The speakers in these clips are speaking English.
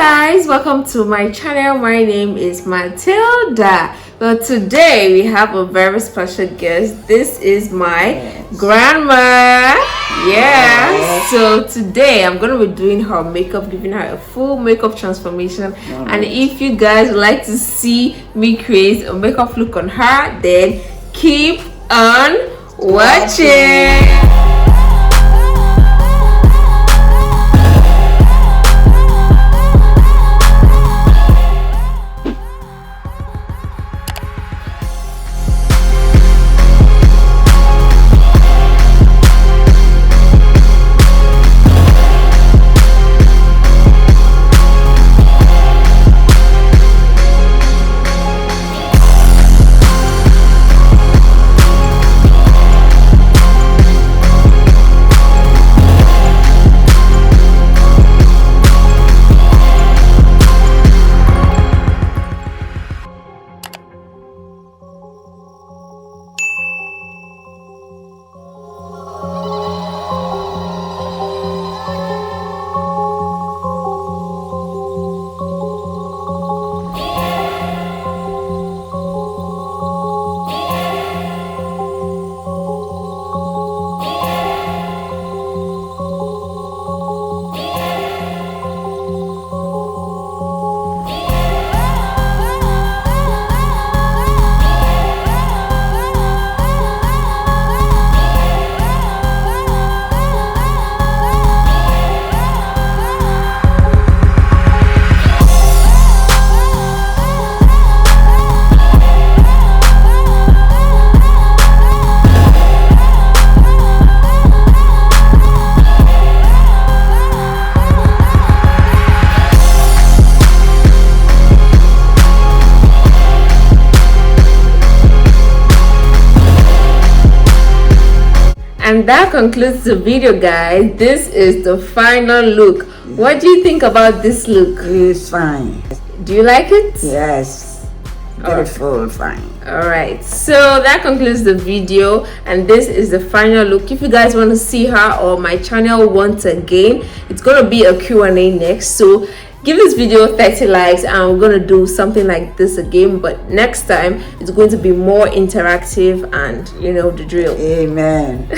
guys, welcome to my channel. My name is Mathilda. Well, today we have a very special guest. This is my grandma. Yeah. So today I'm going to be doing her makeup, giving her a full makeup transformation. And if you guys would like to see me create a makeup look on her, then keep on watching. And that concludes the video, guys. This is the final look. What do you think about this look? It's fine. Do you like it? Yes. Beautiful, fine. Alright, so that concludes the video, and this is the final look. If you guys want to see her or my channel once again, it's gonna be a Q&A next, so give this video 30 likes and we're gonna do something like this again, but next time it's going to be more interactive and you know the drill. Amen.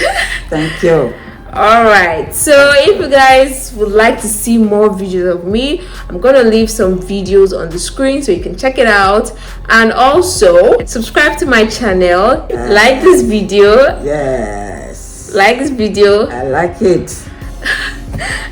Thank you. All right, so if you guys would like to see more videos of me, I'm gonna leave some videos on the screen so you can check it out, and also subscribe to my channel. Like this video. Yes, like this video. I like it.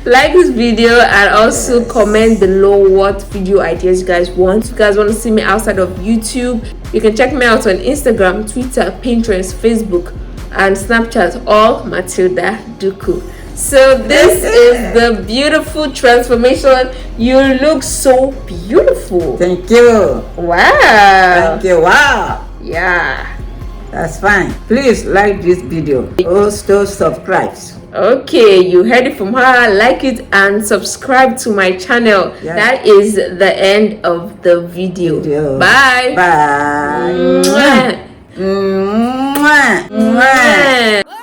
Like this video, and also comment below what video ideas you guys want. If you guys want to see me outside of YouTube, you can check me out on Instagram, Twitter, Pinterest, Facebook and Snapchat, all Mathilda Duku. So this is the beautiful transformation. You look so beautiful. Thank you. Wow. Thank you. Wow. Yeah, that's fine. Please like this video. Also subscribe. Okay, you heard it from her. Like it and subscribe to my channel. Yeah. That is the end of the video. Bye. Bye. Mwah. Mwah. Mwah. Mwah.